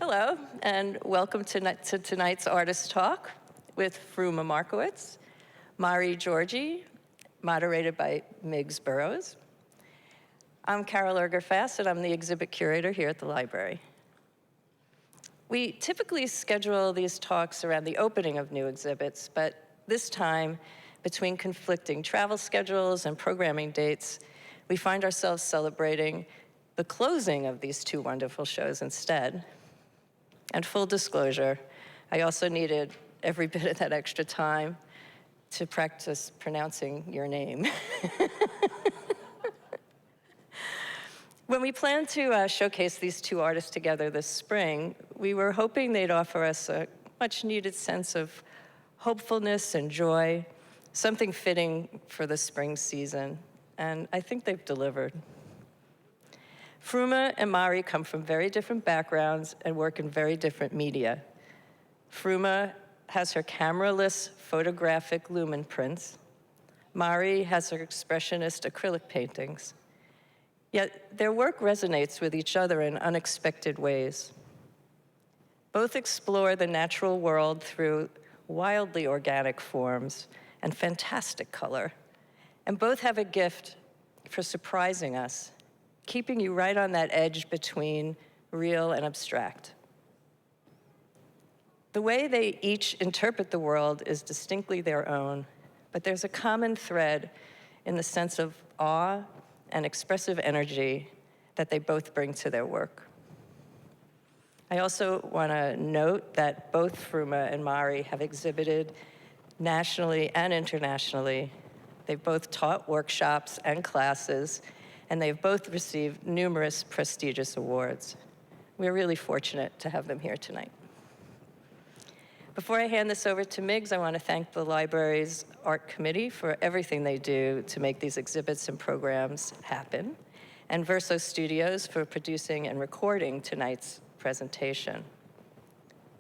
Hello, and welcome to tonight's Artist Talk with Fruma Markowitz, Mari Gyorgyey, moderated by Miggs Burrows. I'm Carol Erger-Fass, and I'm the exhibit curator here at the library. We typically schedule these talks around the opening of new exhibits, but this time, between conflicting travel schedules and programming dates, we find ourselves celebrating the closing of these two wonderful shows instead. And full disclosure, I also needed every bit of that extra time to practice pronouncing your name. When we planned to showcase these two artists together this spring, we were hoping they'd offer us a much-needed sense of hopefulness and joy, something fitting for the spring season, and I think they've delivered. Fruma and Mari come from very different backgrounds and work in very different media. Fruma has her camera-less photographic lumen prints. Mari has her expressionist acrylic paintings. Yet their work resonates with each other in unexpected ways. Both explore the natural world through wildly organic forms and fantastic color, and both have a gift for surprising us, keeping you right on that edge between real and abstract. The way they each interpret the world is distinctly their own, but there's a common thread in the sense of awe and expressive energy that they both bring to their work. I also want to note that both Fruma and Mari have exhibited nationally and internationally. They've both taught workshops and classes, and they've both received numerous prestigious awards. We're really fortunate to have them here tonight. Before I hand this over to Miggs, I want to thank the library's art committee for everything they do to make these exhibits and programs happen, and Verso Studios for producing and recording tonight's presentation.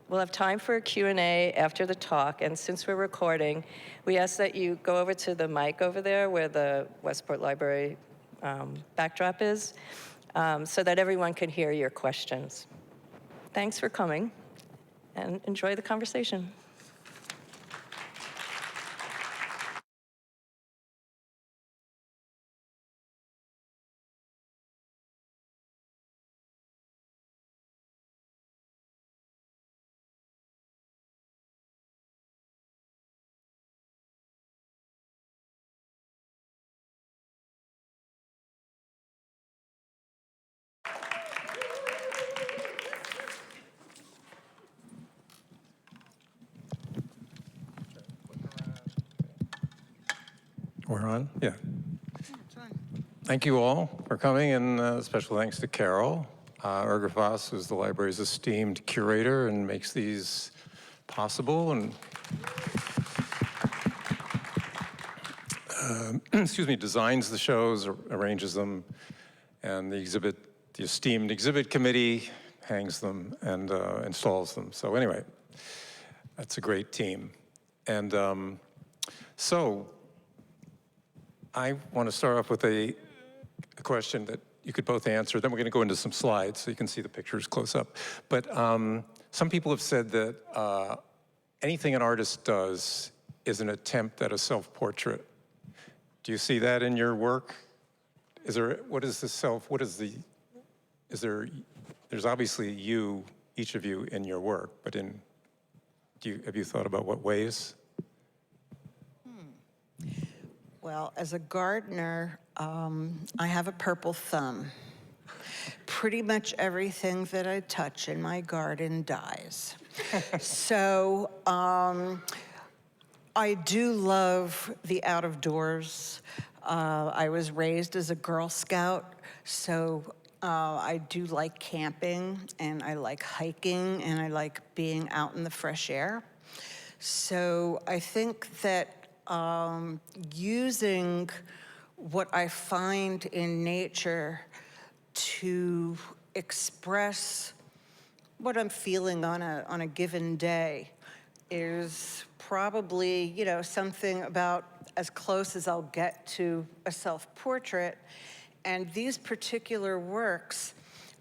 We'll have time for a Q&A after the talk, and since we're recording, we ask that you go over to the mic over there where the Westport Library backdrop is, so that everyone can hear your questions. Thanks for coming, and enjoy the conversation. We're on? Yeah. Thank you all for coming, and special thanks to Carol Erger-Fass, who's the library's esteemed curator and makes these possible, and designs the shows, arranges them, and the esteemed exhibit committee hangs them and installs them. So anyway, that's a great team. And so I want to start off with a question that you could both answer. Then we're going to go into some slides so you can see the pictures close up. But some people have said that anything an artist does is an attempt at a self-portrait. Do you see that in your work? There's obviously you, each of you, in your work, but have you thought about what ways? Well, as a gardener, I have a purple thumb. Pretty much everything that I touch in my garden dies. So I do love the out of doors. I was raised as a Girl Scout, so I do like camping, and I like hiking, and I like being out in the fresh air. So I think that using what I find in nature to express what I'm feeling on a given day is probably, something about as close as I'll get to a self-portrait. And these particular works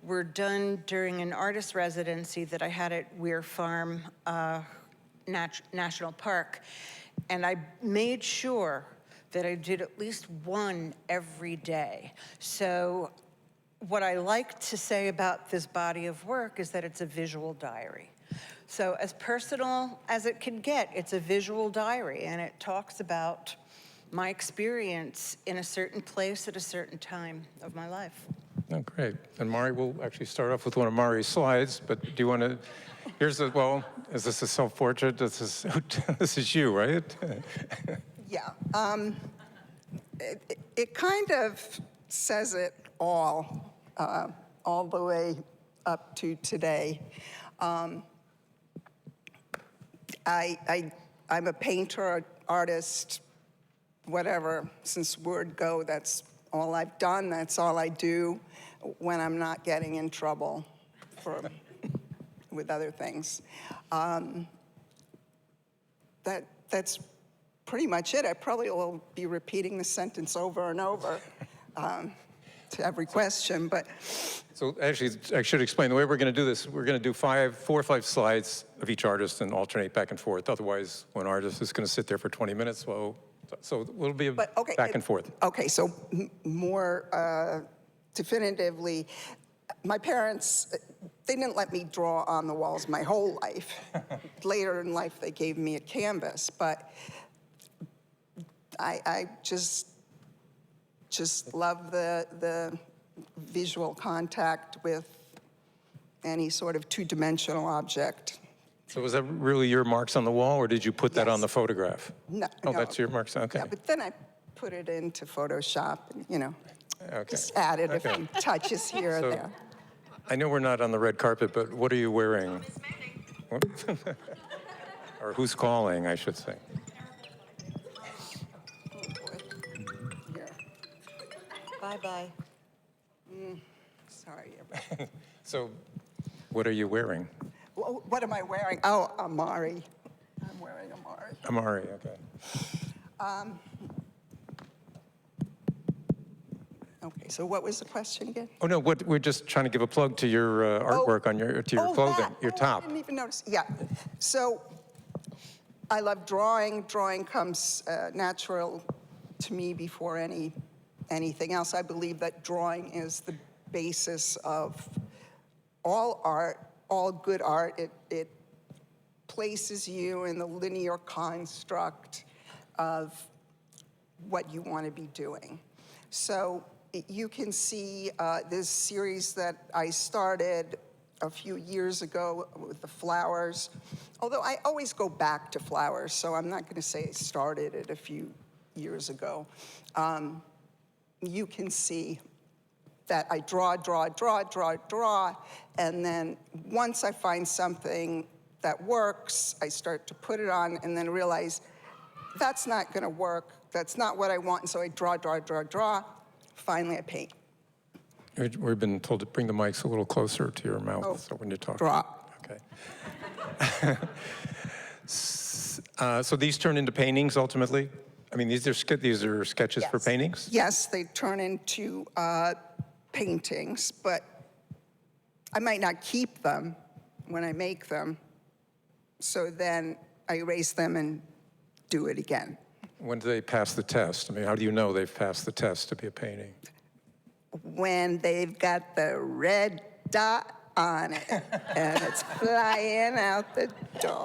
were done during an artist residency that I had at Weir Farm National Park. And I made sure that I did at least one every day. So what I like to say about this body of work is that it's a visual diary. So as personal as it can get, it's a visual diary, and it talks about my experience in a certain place at a certain time of my life. Oh, great. And Mari, we'll actually start off with one of Mari's slides, but do you want to, here's the, well, is this a self-portrait? This is you, right? Yeah. It kind of says it all the way up to today. I'm a painter, artist, whatever, since word go. That's all I've done. That's all I do when I'm not getting in trouble with other things. That's pretty much it. I probably will be repeating the sentence over and over to every question, but. So actually, I should explain the way we're going to do this. We're going to do 4 or 5 slides of each artist and alternate back and forth. Otherwise, one artist is going to sit there for 20 minutes. So it'll be back and forth. Okay, so more definitively, my parents, they didn't let me draw on the walls my whole life. Later in life, they gave me a canvas, but I just love the visual contact with any sort of two-dimensional object. So was that really your marks on the wall, or did you put that on the photograph? No. Oh, that's your marks, okay. Yeah, but then I put it into Photoshop, and, Okay. just added a few touches here So- or there. I know we're not on the red carpet, but what are you wearing? Or who's calling, I should say. Here. Bye-bye. Sorry. So what are you wearing? What am I wearing? Oh, Amari. I'm wearing Amari. Amari, okay. Okay, so what was the question again? Oh, no, we're just trying to give a plug to your artwork on to your clothing, that. your top. I didn't even notice. Yeah. So I love drawing. Drawing comes natural to me before anything else. I believe that drawing is the basis of all art, all good art. It places you in the linear construct of what you want to be doing. So you can see this series that I started a few years ago with the flowers, although I always go back to flowers, so I'm not going to say I started it a few years ago. You can see that I draw, and then once I find something that works, I start to put it on and then realize that's not going to work. That's not what I want, and so I draw. Finally, I paint. We've been told to bring the mics a little closer to your mouth, so when you talk. Draw. Okay. So these turn into paintings ultimately? I mean, these are sketches for paintings? Yes, they turn into paintings, but I might not keep them when I make them, so then I erase them and do it again. When do they pass the test? I mean, how do you know they've passed the test to be a painting? When they've got the red dot on it and it's flying out the door.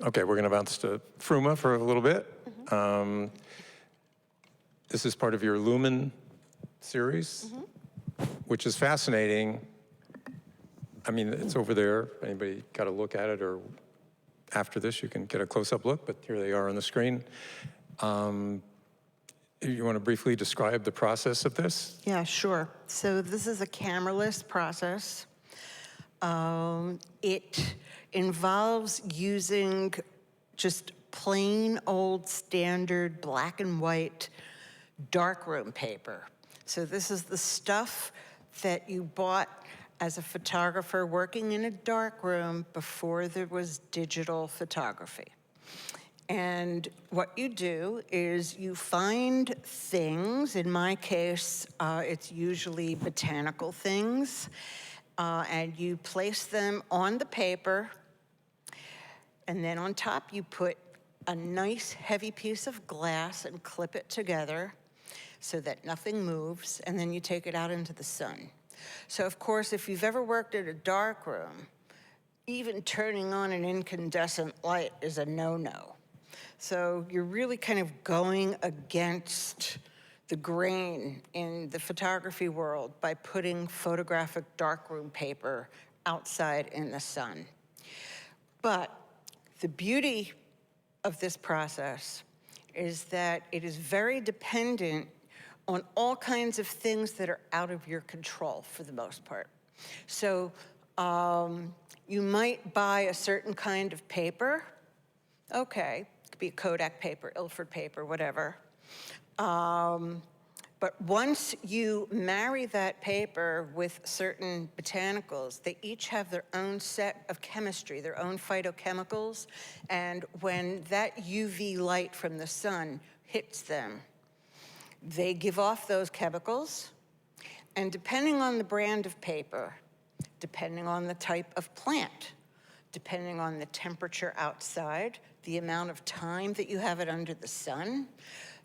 Okay, we're going to bounce to Fruma for a little bit. This is part of your Lumen series, which is fascinating. I mean, it's over there. Anybody got a look at it, or after this, you can get a close-up look, but here they are on the screen. You want to briefly describe the process of this? Yeah, sure. So this is a cameraless process. It involves using just plain old standard black and white darkroom paper. So this is the stuff that you bought as a photographer working in a darkroom before there was digital photography. And what you do is you find things. In my case, it's usually botanical things. And you place them on the paper. And then on top, you put a nice heavy piece of glass and clip it together so that nothing moves. And then you take it out into the sun. So of course, if you've ever worked at a dark room, even turning on an incandescent light is a no-no. So you're really kind of going against the grain in the photography world by putting photographic darkroom paper outside in the sun. But the beauty of this process is that it is very dependent on all kinds of things that are out of your control for the most part. So you might buy a certain kind of paper. Okay, it could be Kodak paper, Ilford paper, whatever. But once you marry that paper with certain botanicals, they each have their own set of chemistry, their own phytochemicals, and when that UV light from the sun hits them, they give off those chemicals, and depending on the brand of paper, depending on the type of plant, depending on the temperature outside, the amount of time that you have it under the sun,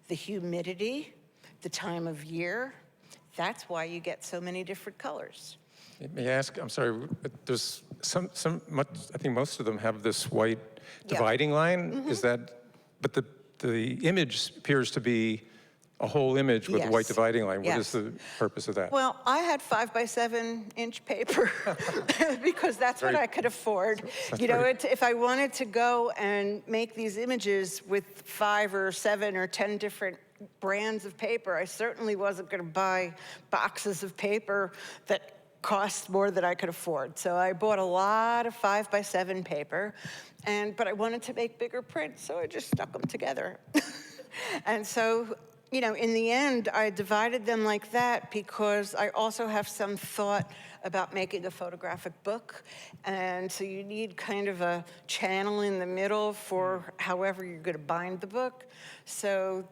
the humidity, the time of year, that's why you get so many different colors. May I ask, I'm sorry, but there's I think most of them have this white dividing line. Is that, but the image appears to be a whole image with a white Yes. dividing line. What Yes. is the purpose of that? Well, I had 5x7-inch paper because that's what I could afford. You know, if I wanted to go and make these images with 5 or 7 or 10 different brands of paper, I certainly wasn't going to buy boxes of paper that cost more than I could afford. So I bought a lot of 5x7 paper, but I wanted to make bigger prints, so I just stuck them together. And so, you know, in the end, I divided them like that because I also have some thought about making a photographic book. And so you need kind of a channel in the middle for however you're going to bind the book. So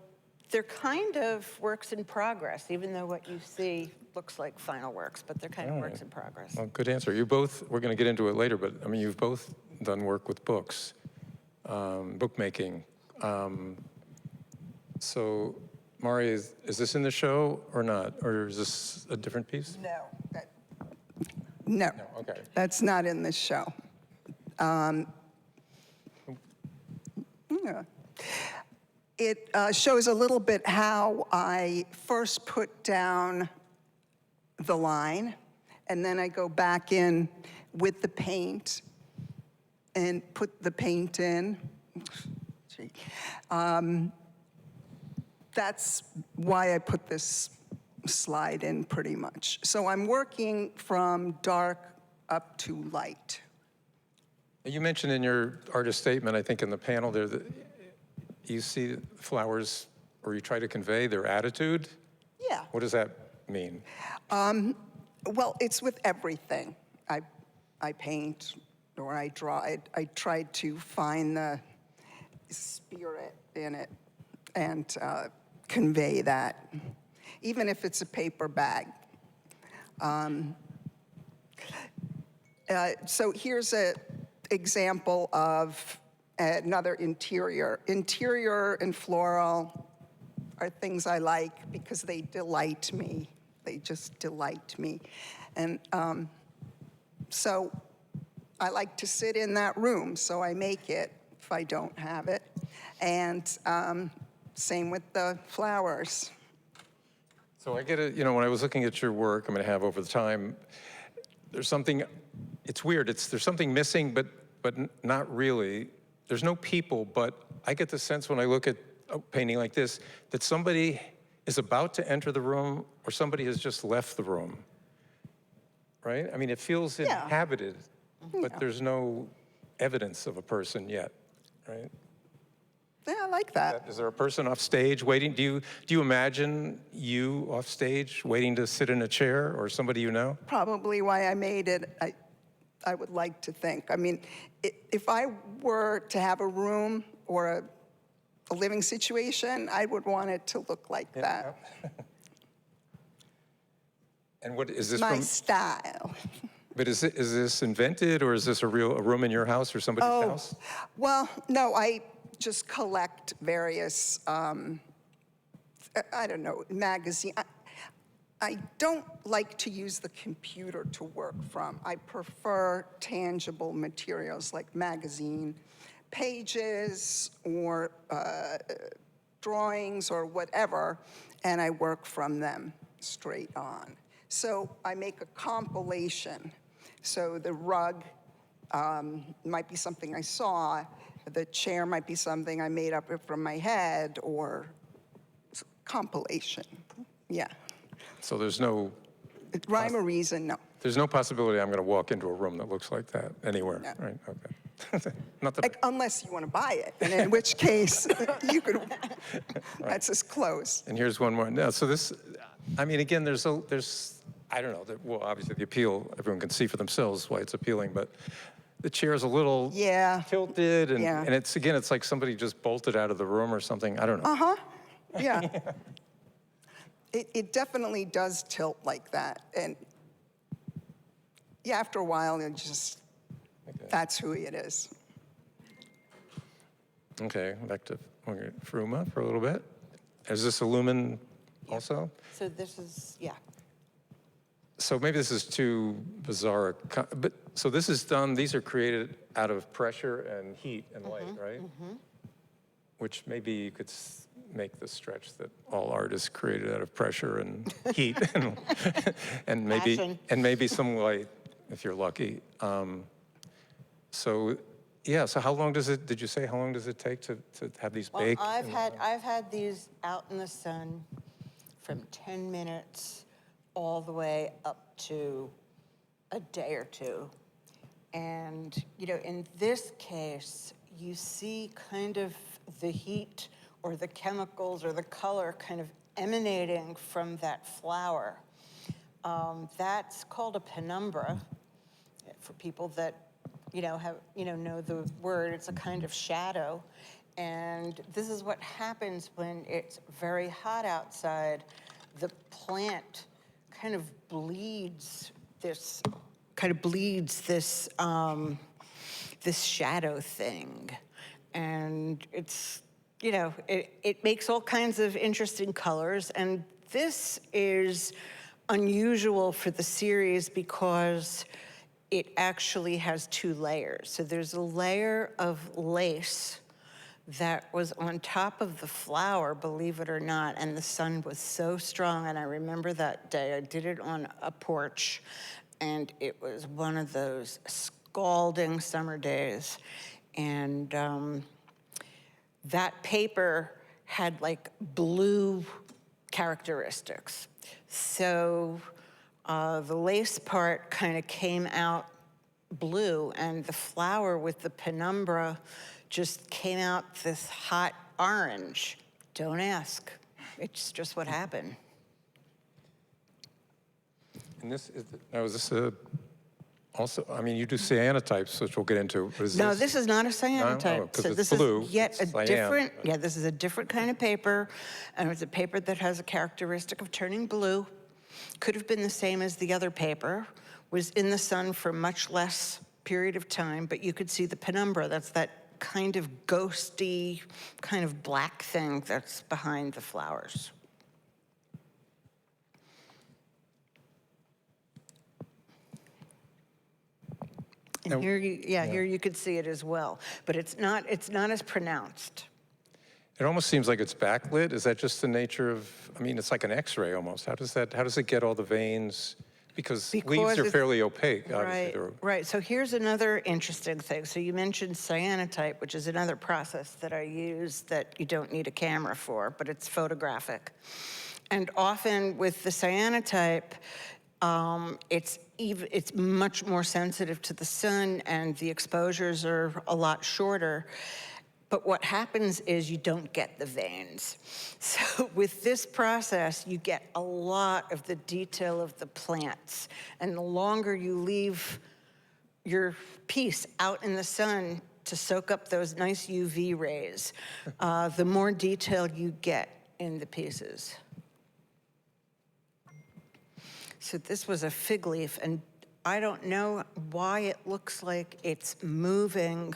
they're kind of works in progress, even though what you see looks like final works, but they're kind of works in progress. Well, good answer. You both, we're going to get into it later, but I mean, you've both done work with books, bookmaking. So, Mari, is this in the show or not? Or is this a different piece? No. No. Okay. That's not in this show. Yeah. It shows a little bit how I first put down the line, and then I go back in with the paint and put the paint in. That's why I put this slide in pretty much. So I'm working from dark up to light. You mentioned in your artist statement, I think in the panel there, that you see flowers, or you try to convey their attitude. Yeah. What does that mean? Well, it's with everything. I paint or I draw. I try to find the spirit in it and convey that, even if it's a paper bag. So here's an example of another interior. Interior and floral are things I like because they delight me. They just delight me. And so I like to sit in that room, so I make it if I don't have it. And same with the flowers. So I get it, you know, when I was looking at your work, I'm going to have over the time, there's something, it's weird, there's something missing, but not really. There's no people, but I get the sense when I look at a painting like this, that somebody is about to enter the room or somebody has just left the room, right? I mean, it feels inhabited, but there's no evidence of a person yet, right? Yeah, I like that. Is there a person off stage waiting? Do you imagine you off stage waiting to sit in a chair or somebody you know? Probably why I made it, I would like to think. I mean, if I were to have a room or a living situation, I would want it to look like that. And what is this My from? style. But is this invented, or is this a room in your house or somebody's house? Well, no, I just collect various, I don't know, magazine. I don't like to use the computer to work from. I prefer tangible materials like magazine pages or drawings or whatever, and I work from them straight on. So I make a compilation. So the rug might be something I saw, the chair might be something I made up from my head, or compilation, yeah. So there's no Rhyme or reason, no. There's no possibility I'm going to walk into a room that looks like that anywhere, No. right? Okay. Not that. Like, unless you want to buy it, and in which case, you could, that's as close. And here's one more. No, so this, I mean, again, there's, I don't know, well, obviously the appeal, everyone can see for themselves why it's appealing, but the chair's a little Yeah. tilted, and, Yeah. and it's, again, it's like somebody just bolted out of the room or something. I don't know. Uh-huh, yeah. It definitely does tilt like that, and yeah, after a while, it just, that's who it is. Okay, back to Fruma for a little bit. Is this a lumen also? So this is, yeah. So maybe this is too bizarre, but so this is done, these are created out of pressure and heat and light, right? Which maybe you could make the stretch that all art is created out of pressure and heat and maybe some light, if you're lucky. So yeah, so how long does it, did you say how long does it take to have these Well, baked? I've had these out in the sun from 10 minutes all the way up to a day or two. And, you know, in this case, you see kind of the heat or the chemicals or the color kind of emanating from that flower. That's called a penumbra for people that, you know, know the word. It's a kind of shadow. And this is what happens when it's very hot outside. The plant kind of bleeds this this shadow thing. And it's, you know, it makes all kinds of interesting colors. And this is unusual for the series because it actually has 2 layers. So there's a layer of lace that was on top of the flower, believe it or not, and the sun was so strong, and I remember that day. I did it on a porch, and it was one of those scalding summer days, and that paper had like blue characteristics. So the lace part kind of came out blue, and the flower with the penumbra just came out this hot orange. Don't ask. It's just what happened. And this is, now is this also, I mean, you do cyanotypes, which we'll get into. What is No, this is not a cyanotype. Oh, 'cause So it's this blue, is yet it's a cyan, different, right. yeah, this is a different kind of paper, and it's a paper that has a characteristic of turning blue. Could have been the same as the other paper, was in the sun for much less period of time, but you could see the penumbra. That's that kind of ghosty, kind of black thing that's behind the flowers. And Now- here here you could see it as well, but it's not as pronounced. It almost seems like it's backlit. Is that just the nature of, I mean, it's like an X-ray almost. How does it get all the veins? Because leaves are it's- fairly opaque, obviously. Right, They're- right. So here's another interesting thing. So you mentioned cyanotype, which is another process that I use that you don't need a camera for, but it's photographic. And often with the cyanotype, it's much more sensitive to the sun, and the exposures are a lot shorter. But what happens is you don't get the veins. So with this process, you get a lot of the detail of the plants. And the longer you leave your piece out in the sun, to soak up those nice UV rays, the more detail you get in the pieces. So this was a fig leaf, and I don't know why it looks like it's moving,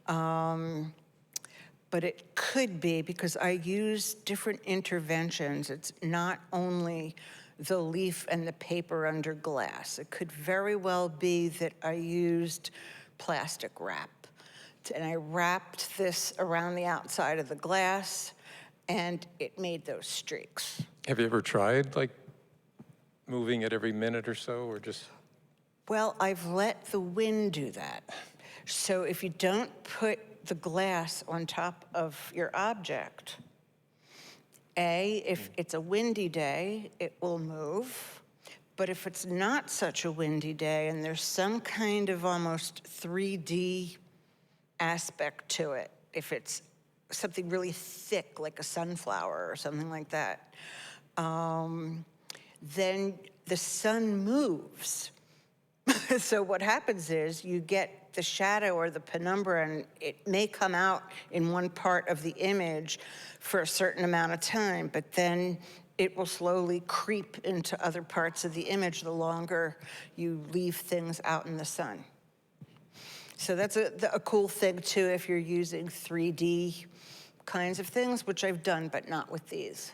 but it could be because I use different interventions. It's not only the leaf and the paper under glass. It could very well be that I used plastic wrap, and I wrapped this around the outside of the glass, and it made those streaks. Have you ever tried, like, moving it every minute or so, or just? Well, I've let the wind do that. So if you don't put the glass on top of your object, if it's a windy day, it will move. But if it's not such a windy day and there's some kind of almost 3D aspect to it, if it's something really thick like a sunflower or something like that, then the sun moves. So what happens is you get the shadow or the penumbra, and it may come out in one part of the image for a certain amount of time, but then it will slowly creep into other parts of the image the longer you leave things out in the sun. So that's a cool thing too if you're using 3D kinds of things, which I've done, but not with these.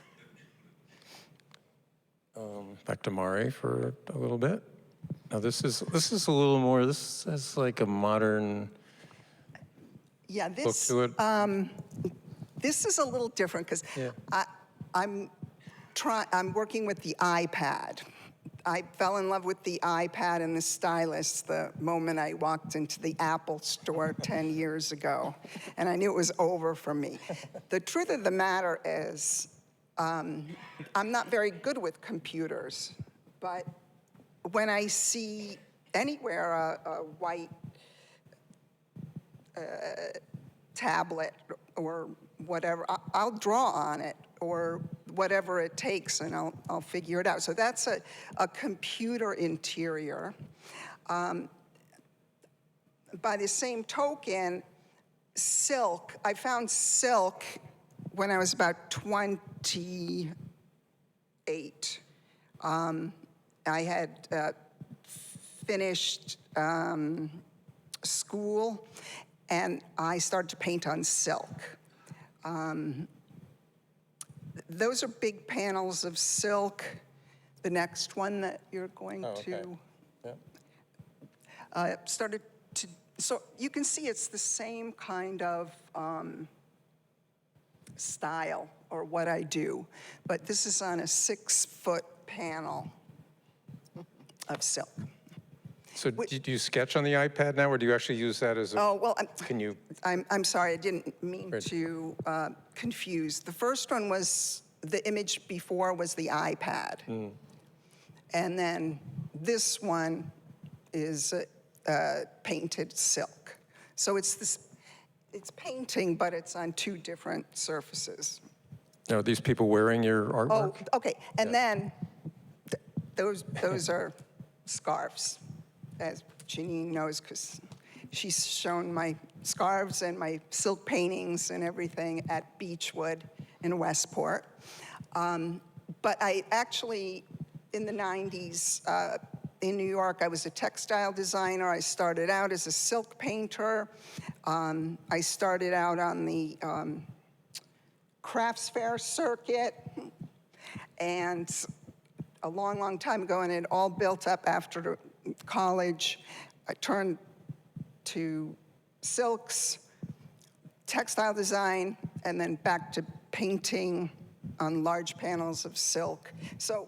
Back to Mari for a little bit. Now this is a little more, this is like a modern Yeah, look this, to it. this is a little different because I'm working with the iPad. I fell in love with the iPad and the stylus the moment I walked into the Apple store 10 years ago, and I knew it was over for me. The truth of the matter is, I'm not very good with computers, but when I see anywhere a white tablet or whatever, I'll draw on it or whatever it takes, and I'll figure it out. So that's a computer interior. By the same token, silk, I found silk when I was about 28. I had finished school, and I started to paint on silk. Those are big panels of silk. The next one that you're going to started to, so you can see it's the same kind of style or what I do, but this is on a 6-foot panel of silk. So do you sketch on the iPad now, or do you actually use that as a? Oh, well, Can you? I'm sorry, I didn't mean to confuse. The first one was, the image before was the iPad. And then this one is painted silk. So it's painting, but it's on 2 different surfaces. Are these people wearing your artwork? Oh, okay. And then those are scarves, as Janine knows, because she's shown my scarves and my silk paintings and everything at Beechwood in Westport. But I actually, in the 90s, in New York, I was a textile designer. I started out as a silk painter. I started out on the crafts fair circuit, and a long, long time ago, and it all built up after college. I turned to silks, textile design, and then back to painting on large panels of silk. So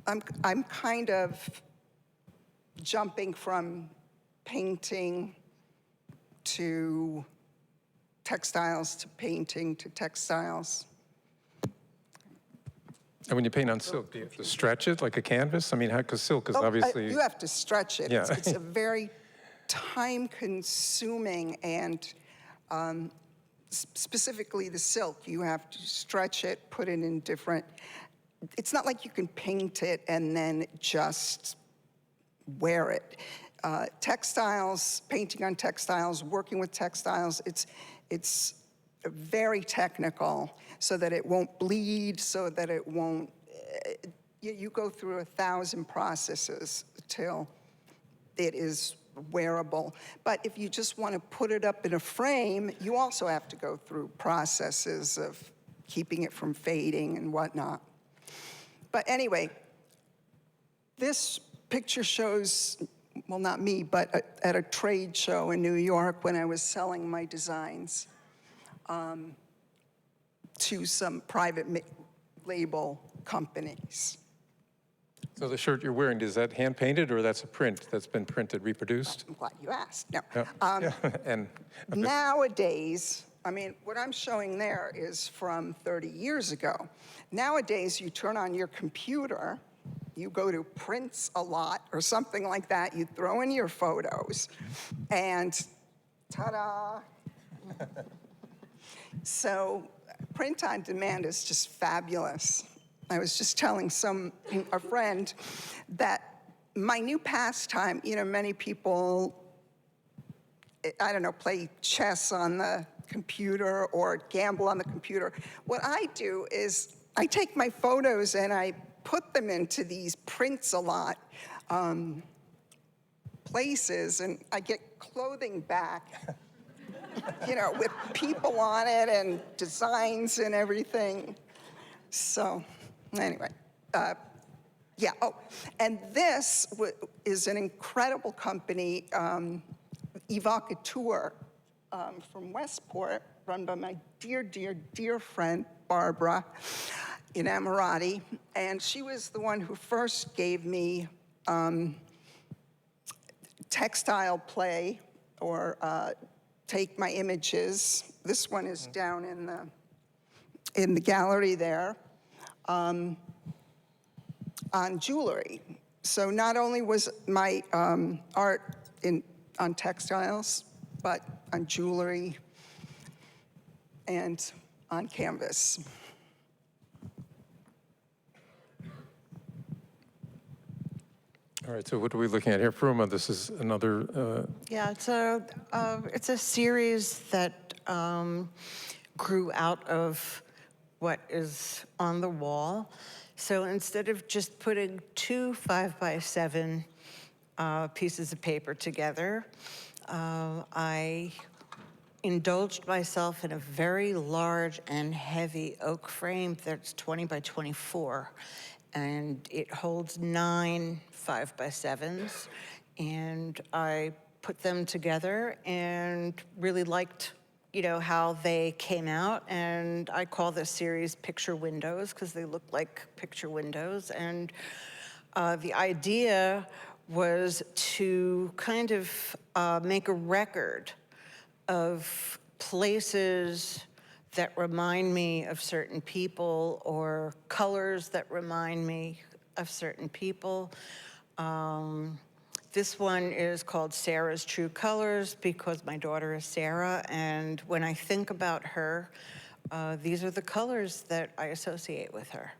I'm kind of jumping from painting to textiles to painting to textiles. And when you paint on silk, do you have to stretch it like a canvas? I mean, because silk is obviously. You have to stretch it. Yeah. It's a very time-consuming, and specifically the silk, you have to stretch it, put it in different. It's not like you can paint it and then just wear it. textiles, painting on textiles, working with textiles, it's very technical so that it won't bleed, so that it won't, you go through 1,000 processes till it is wearable. But if you just want to put it up in a frame, you also have to go through processes of keeping it from fading and whatnot. But anyway, this picture shows, well, not me, but at a trade show in New York when I was selling my designs to some private label companies. So the shirt you're wearing, is that hand-painted or that's a print that's been printed, reproduced? I'm glad you asked. No. Yeah. And Nowadays, I mean, what I'm showing there is from 30 years ago. Nowadays, you turn on your computer, you go to Prints a Lot or something like that, you throw in your photos, and ta-da! So print on demand is just fabulous. I was just telling a friend that my new pastime, you know, many people, I don't know, play chess on the computer or gamble on the computer. What I do is I take my photos and I put them into these Prints a Lot places, and I get clothing back, you know, with people on it and designs and everything. So anyway, yeah, oh, and this is an incredible company, Evocateur, from Westport, run by my dear, dear, dear friend, Barbara Inamorati, and she was the one who first gave me textile play, or take my images. This one is down in the gallery there, on jewelry. So not only was my art on textiles, but on jewelry and on canvas. all right, so what are we looking at here? Fruma, this is another, Yeah, it's a series that grew out of what is on the wall. So instead of just putting two 5x7 pieces of paper together, I indulged myself in a very large and heavy oak frame that's 20 by 24. And it holds 9 5x7s. And I put them together and really liked, you know, how they came out. And I call this series Picture Windows because they look like picture windows. And the idea was to kind of make a record of places that remind me of certain people, or colors that remind me of certain people. This one is called Sarah's True Colors because my daughter is Sarah, and when I think about her, these are the colors that I associate with her.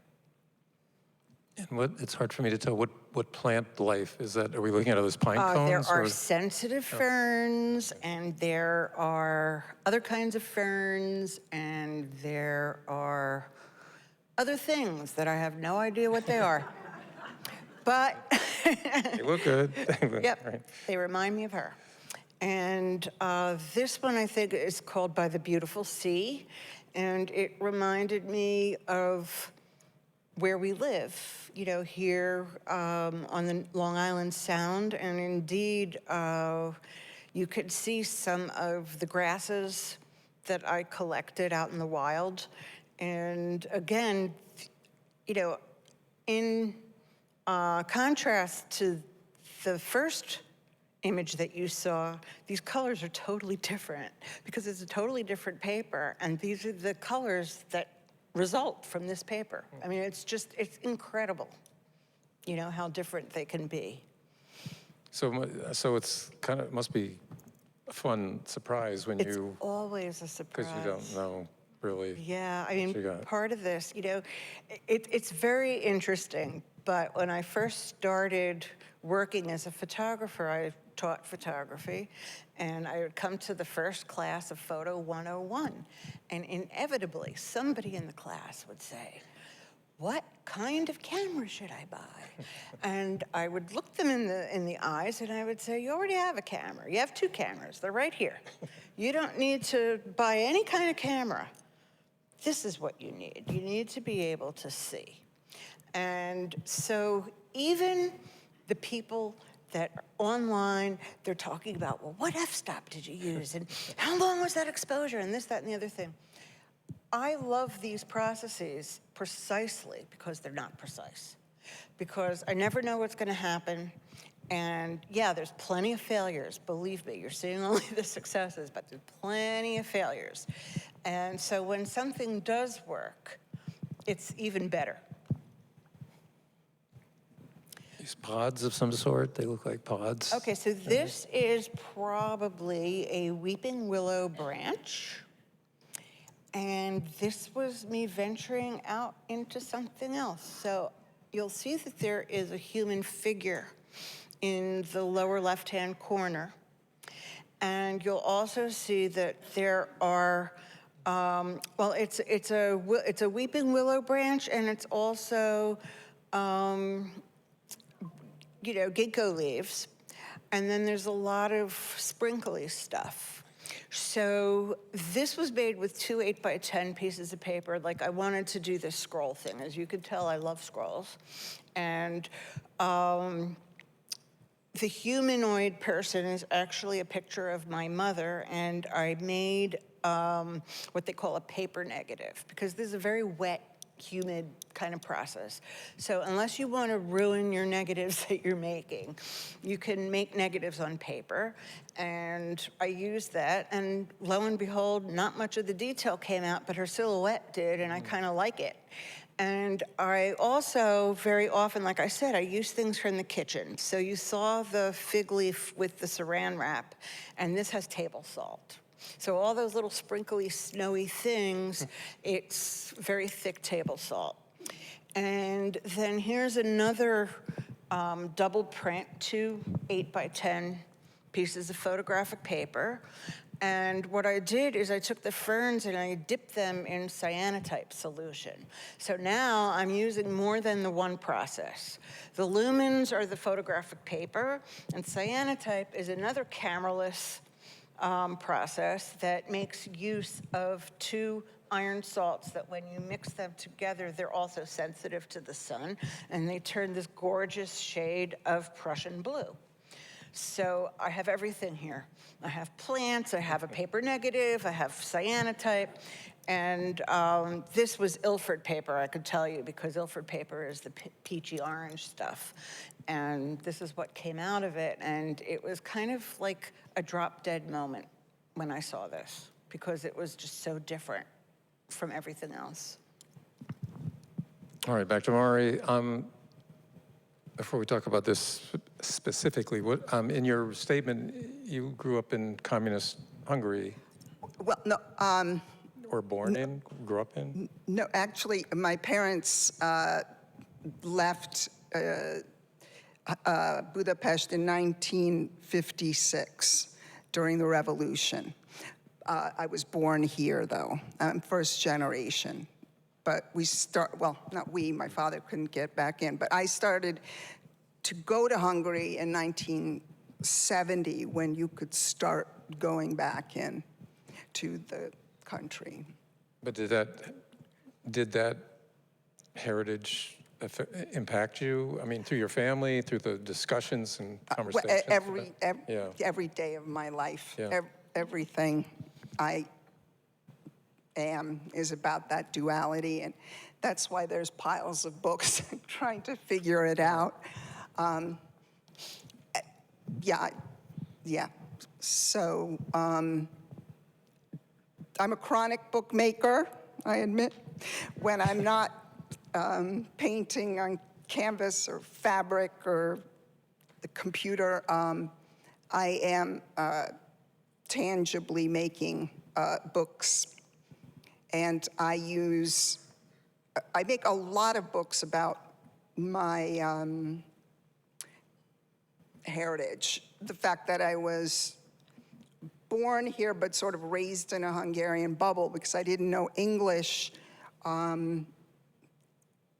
and it's hard for me to tell, what plant life is that? Are we looking at those pine cones? There are or- sensitive ferns, and there are other kinds of ferns, and there are other things that I have no idea what they are. But They look good. yep, Right. they remind me of her. And this one I think is called By the Beautiful Sea, and it reminded me of where we live, you know, here on the Long Island Sound, and indeed you could see some of the grasses that I collected out in the wild. And again, you know, in contrast to the first image that you saw, these colors are totally different because it's a totally different paper, and these are the colors that result from this paper. I mean, it's incredible, you know, how different they can be. So it's kind of, must be a fun surprise when It's you, always a surprise. because you don't know really. Yeah, I what you mean, got. part of this, you know, it's very interesting, but when I first started working as a photographer, I taught photography, and I would come to the first class of Photo 101, and inevitably somebody in the class would say, "What kind of camera should I buy?" And I would look them in the eyes and I would say, "You already have a camera. You have 2 cameras. They're right here. You don't need to buy any kind of camera. This is what you need. You need to be able to see." And so even the people that are online, they're talking about, well, what f-stop did you use? And how long was that exposure? And this, that, and the other thing. I love these processes precisely because they're not precise. Because I never know what's gonna happen. And yeah, there's plenty of failures, believe me. You're seeing only the successes, but there's plenty of failures. And so when something does work, it's even better. These pods of some sort, they look like pods. Okay, so this is probably a weeping willow branch. And this was me venturing out into something else. So you'll see that there is a human figure in the lower left-hand corner. And you'll also see that there are, well, it's a weeping willow branch, and it's also, you know, ginkgo leaves. And then there's a lot of sprinkly stuff. So this was made with 2 8x10 pieces of paper. Like, I wanted to do this scroll thing. As you can tell, I love scrolls. And the humanoid person is actually a picture of my mother, and I made what they call a paper negative, because this is a very wet, humid kind of process. So unless you want to ruin your negatives that you're making, you can make negatives on paper. And I used that, and lo and behold, not much of the detail came out, but her silhouette did, and I kind of like it. And I also, very often, like I said, I use things from the kitchen. So you saw the fig leaf with the saran wrap, and this has table salt. So all those little sprinkly, snowy things, it's very thick table salt. And then here's another double print, 2 8x10 pieces of photographic paper. And what I did is I took the ferns and I dipped them in cyanotype solution. So now I'm using more than the one process. The lumens are the photographic paper, and cyanotype is another cameraless process that makes use of 2 iron salts that when you mix them together, they're also sensitive to the sun, and they turn this gorgeous shade of Prussian blue. So I have everything here. I have plants, I have a paper negative, I have cyanotype, and this was Ilford paper, I could tell you, because Ilford paper is the peachy orange stuff. And this is what came out of it, and it was kind of like a drop-dead moment when I saw this, because it was just so different from everything else. All right, back to Mari. Before we talk about this specifically, what in your statement, you grew up in communist Hungary. Well, no, Or born in, grew up in? no, actually, my parents left Budapest in 1956 during the revolution. I was born here, though. I'm first generation. But well, not we, my father couldn't get back in, but I started to go to Hungary in 1970 when you could start going back in to the country. But did that heritage impact you? I mean, through your family, through the discussions and conversations? Every day of my life, Yeah. everything I am is about that duality, and that's why there's piles of books trying to figure it out. So I'm a chronic bookmaker, I admit. When I'm not painting on canvas or fabric or the computer, I am tangibly making books. And I make a lot of books about my heritage. The fact that I was born here but sort of raised in a Hungarian bubble because I didn't know English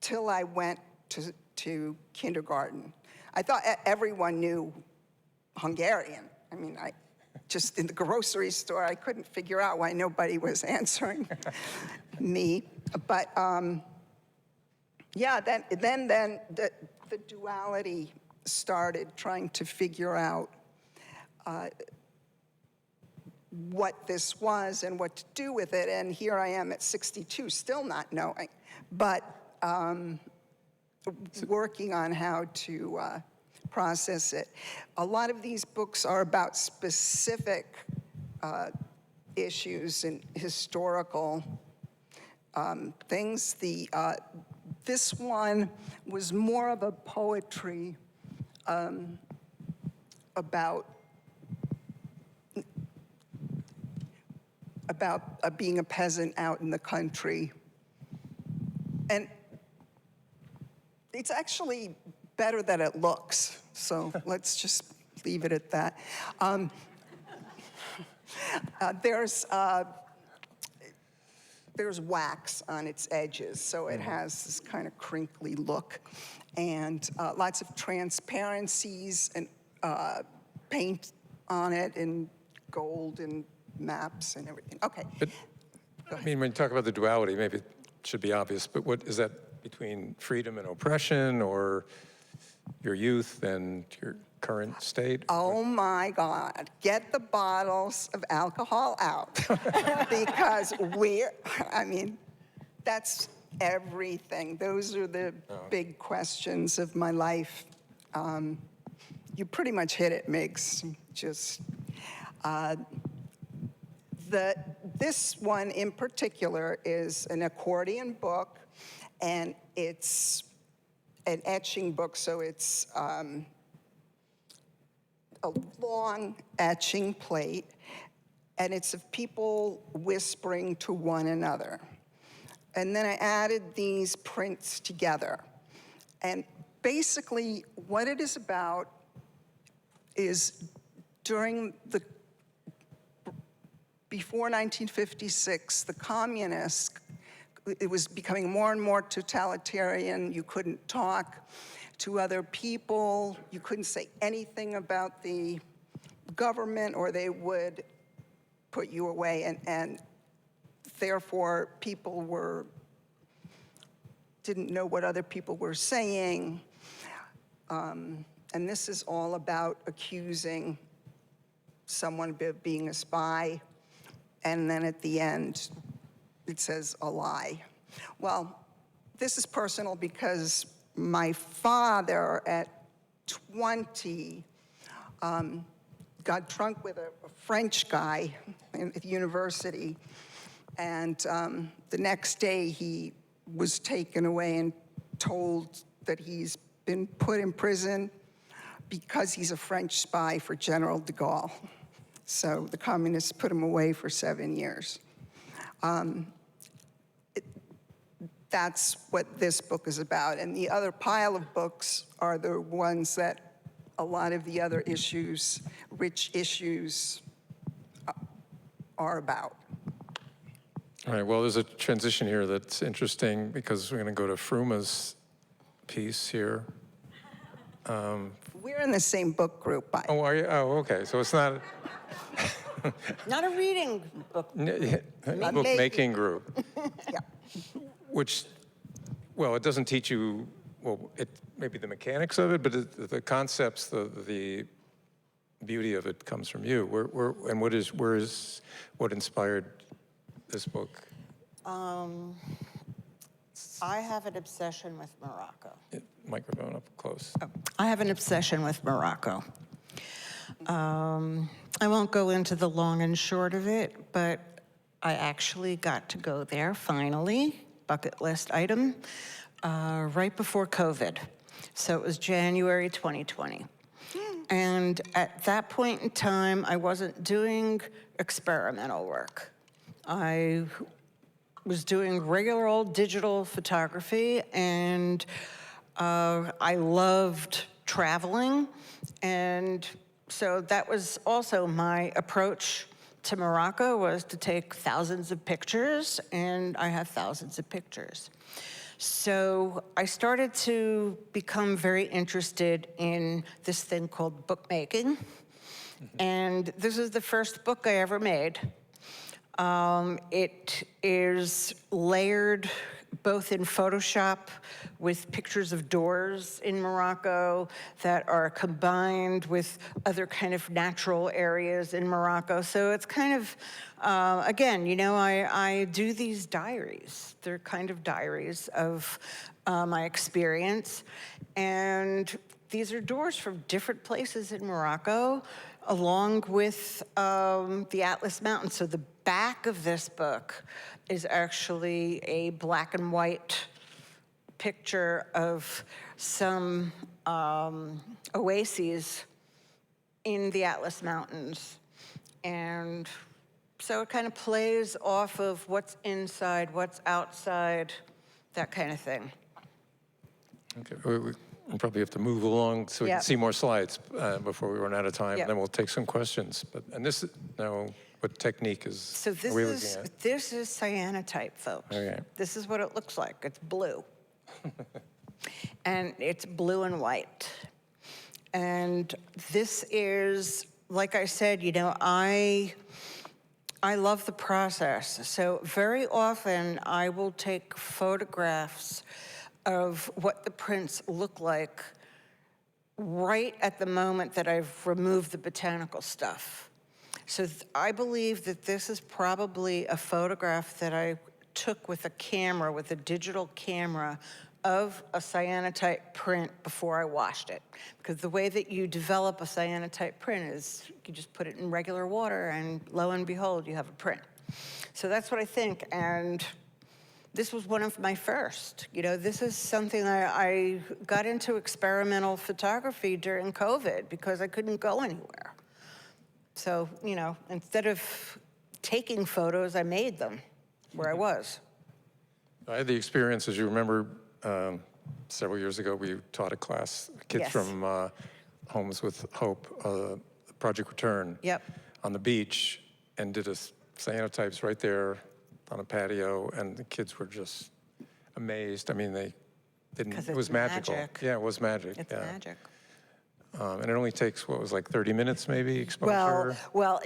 till I went to kindergarten. I thought everyone knew Hungarian. I mean, just in the grocery store, I couldn't figure out why nobody was answering me. But yeah, then the duality started, trying to figure out what this was and what to do with it. And here I am at 62, still not knowing, but working on how to process it. A lot of these books are about specific issues and historical things. This one was more of a poetry about being a peasant out in the country. And it's actually better than it looks, so let's just leave it at that. There's wax on its edges, so it has this kind of crinkly look, and lots of transparencies and paint on it, and gold and maps and everything. Okay. But, I mean, when you talk about the duality, maybe it should be obvious, but what is that between freedom and oppression, or your youth and your current state? Oh my God, get the bottles of alcohol out. Because I mean, that's everything. Those are the big questions of my life. You pretty much hit it, Migs. Just, this one in particular is an accordion book, and it's an etching book, so it's a long etching plate, and it's of people whispering to one another. And then I added these prints together. And basically what it is about is before 1956, the communists, it was becoming more and more totalitarian. You couldn't talk to other people. You couldn't say anything about the government or they would put you away. And therefore, people didn't know what other people were saying. And this is all about accusing someone of being a spy. And then at the end, it says a lie. Well, this is personal because my father at 20 got drunk with a French guy at the university. And the next day he was taken away and told that he's been put in prison because he's a French spy for General de Gaulle. So the communists put him away for 7 years. That's what this book is about. And the other pile of books are the ones that a lot of the other issues, rich issues, are about. All right, well, there's a transition here that's interesting because we're going to go to Fruma's piece here. We're in the same book group. Oh, are you? Oh, okay, so it's not Not a reading book. a bookmaking group. Yeah. Which, well, it doesn't teach you, well, maybe the mechanics of it, but the concepts, the beauty of it comes from you. And what inspired this book? I have an obsession with Morocco. Microphone up close. I have an obsession with Morocco. I won't go into the long and short of it, but I actually got to go there finally, bucket list item, right before COVID. So it was January 2020. And at that point in time, I wasn't doing experimental work. I was doing regular old digital photography, and I loved traveling And so that was also my approach to Morocco, was to take thousands of pictures, and I have thousands of pictures. So I started to become very interested in this thing called bookmaking. And this is the first book I ever made. It is layered both in Photoshop with pictures of doors in Morocco that are combined with other kind of natural areas in Morocco. So it's kind of, again, you know, I do these diaries. They're kind of diaries of my experience. And these are doors from different places in Morocco, along with the Atlas Mountains. So the back of this book is actually a black and white picture of some oases in the Atlas Mountains. And so it kind of plays off of what's inside, what's outside, that kind of thing. Okay, we'll probably have to move along so we Yeah. can see more slides before we run out of time. Yeah. Then we'll take some questions. And this is, now, what technique is So are we looking at? this is cyanotype, folks. Okay. This is what it looks like. It's blue. And it's blue and white. And this is, like I said, you know, I love the process. So very often I will take photographs of what the prints look like right at the moment that I've removed the botanical stuff. So I believe that this is probably a photograph that I took with a camera, with a digital camera, of a cyanotype print before I washed it. Because the way that you develop a cyanotype print is you just put it in regular water and lo and behold, you have a print. So that's what I think, and this was one of my first. You know, this is something I got into experimental photography during COVID because I couldn't go anywhere. So, you know, instead of taking photos, I made them where I was. I had the experience, as you remember, several years ago, we taught a class, kids Yes. from Homes with Hope, Project Return, Yep. on the beach, and did a cyanotypes right there on a patio, and the kids were just amazed. I mean, they didn't, 'Cause it was it's magical. magic. Yeah, it was magic. It's yeah. magic. And it only takes, what was like 30 minutes maybe, exposure? Well,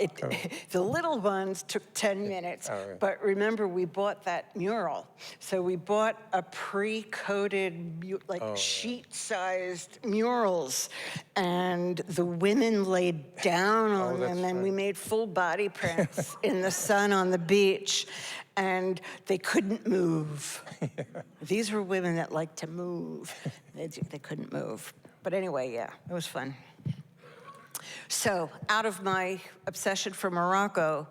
the little ones took 10 minutes, Oh, yeah. but remember, we bought that mural. So we bought a pre-coated, Oh, sheet-sized murals, and the women laid down on that's them, and we right. made full body prints in the sun on the beach, and they couldn't move. These were women that like to move. They couldn't move. But anyway, yeah, it was fun. So out of my obsession for Morocco,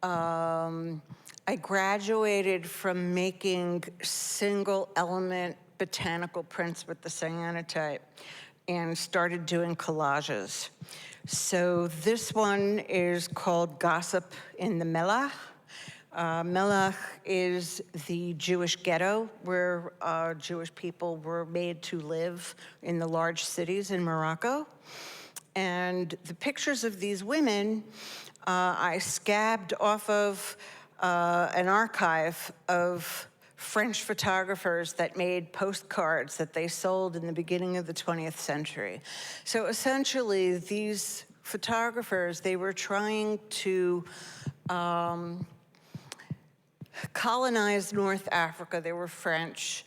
I graduated from making single element botanical prints with the cyanotype and started doing collages. So this one is called Gossip in the Mellah. Mellah is the Jewish ghetto where Jewish people were made to live in the large cities in Morocco. And the pictures of these women, I scabbed off of an archive of French photographers that made postcards that they sold in the beginning of the 20th century. So essentially, these photographers, they were trying to colonized North Africa. They were French,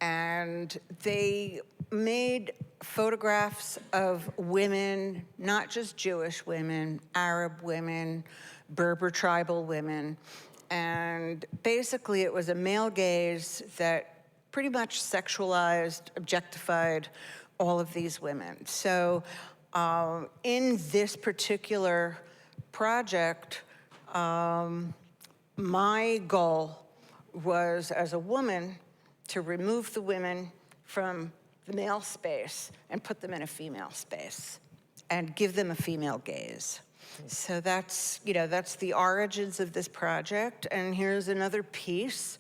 and they made photographs of women, not just Jewish women, Arab women, Berber tribal women, and basically it was a male gaze that pretty much sexualized, objectified all of these women. So in this particular project, my goal was, as a woman, to remove the women from the male space and put them in a female space and give them a female gaze. So that's, you know, that's the origins of this project. And here's another piece.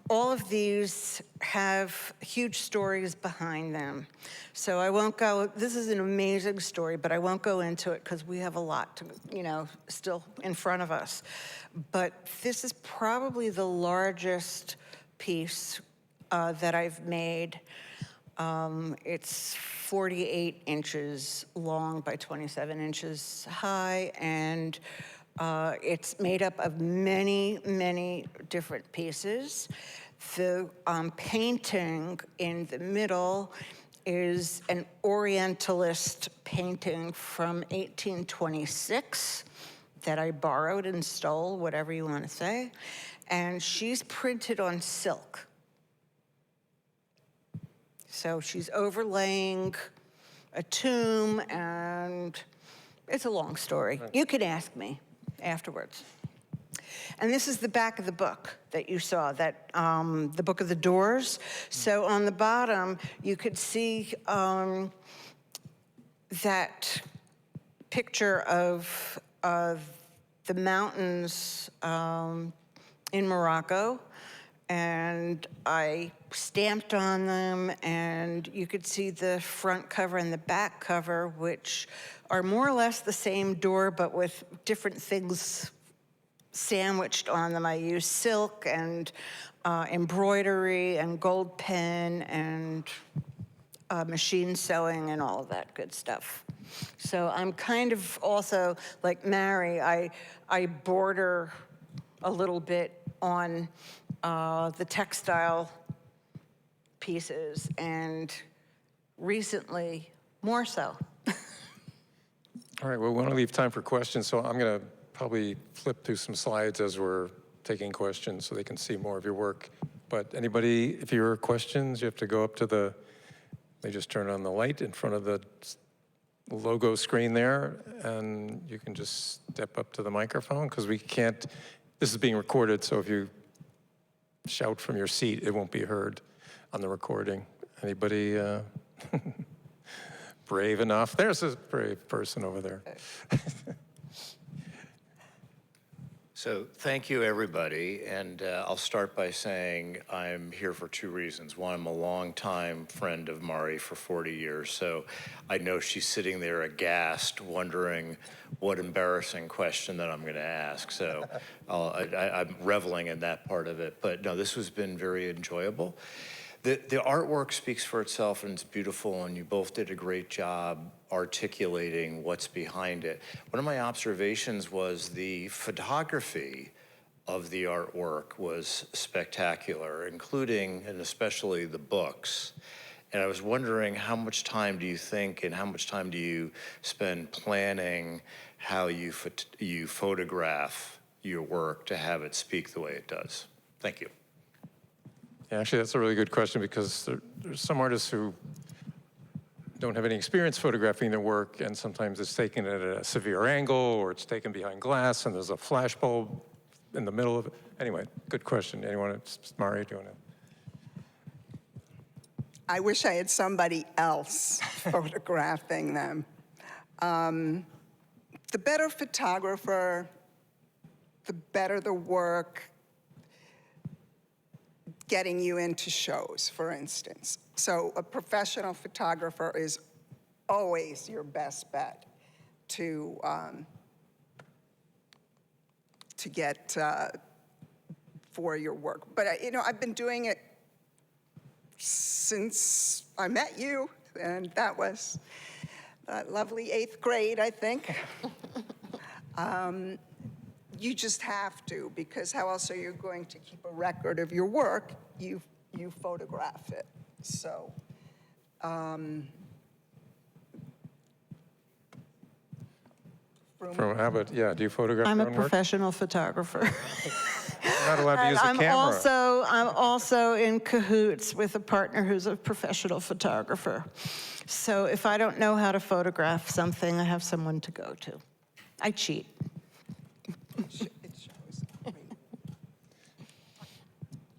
all of these have huge stories behind them. So I won't go, this is an amazing story, but I won't go into it because we have a lot to, still in front of us. But this is probably the largest piece that I've made. It's 48 inches long by 27 inches high, and it's made up of many, many different pieces. The painting in the middle is an Orientalist painting from 1826 that I borrowed and stole, whatever you want to say. And she's printed on silk. So she's overlaying a tomb, and it's a long story. You can ask me afterwards. And this is the back of the book that you saw, that the Book of the Doors. So on the bottom, you could see that picture of the mountains in Morocco, and I stamped on them, and you could see the front cover and the back cover, which are more or less the same door, but with different things sandwiched on them. I used silk and embroidery and gold pen and machine sewing and all of that good stuff. So I'm kind of also, like Mary, I border a little bit on the textile pieces, and recently, more so. All right, well, we want to leave time for questions, so I'm going to probably flip through some slides as we're taking questions so they can see more of your work. But anybody, if you have questions, you have to go up to they just turn on the light in front of the logo screen there, and you can just step up to the microphone, because we can't, this is being recorded, so if you shout from your seat, it won't be heard on the recording. Anybody brave enough? There's a brave person over there. So thank you, everybody. And I'll start by saying I'm here for two reasons. One, I'm a longtime friend of Mari for 40 years, so I know she's sitting there aghast, wondering what embarrassing question that I'm going to ask. So I'm reveling in that part of it. But no, this has been very enjoyable. The artwork speaks for itself, and it's beautiful, and you both did a great job articulating what's behind it. One of my observations was the photography of the artwork was spectacular, including and especially the books. And I was wondering, how much time do you think and how much time do you spend planning how you photograph your work to have it speak the way it does? Thank you. Yeah, actually, that's a really good question, because there's some artists who don't have any experience photographing their work, and sometimes it's taken at a severe angle, or it's taken behind glass, and there's a flash bulb in the middle of it. Anyway, good question. Anyone? Mari, do you want to? I wish I had somebody else photographing them. The better photographer, the better the work, getting you into shows, for instance. So a professional photographer is always your best bet to get for your work. But I've been doing it since I met you, and that was lovely 8th grade, I think. You just have to, because how else are you going to keep a record of your work? You photograph it. So, From how about, yeah, do you photograph I'm your a own work? professional photographer. You're not allowed to use a I'm camera. I'm also in cahoots with a partner who's a professional photographer. So if I don't know how to photograph something, I have someone to go to. I cheat. it shows.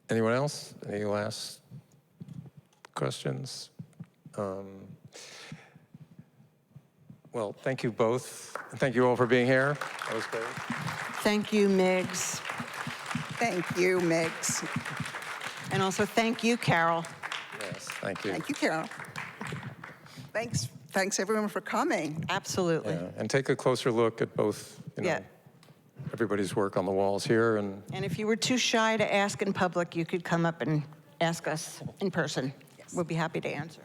Anyone else? Any last questions? Well, thank you both. Thank you all for being here. That was great. Thank you, Migs. Thank you, Migs. And also thank you, Carol. Yes, thank you. Thank you, Carol. Thanks everyone for coming. Absolutely. Yeah, and take a closer look at both, Yeah. everybody's work on the walls here, and And if you were too shy to ask in public, you could come up and ask us in person. We'll be happy to answer.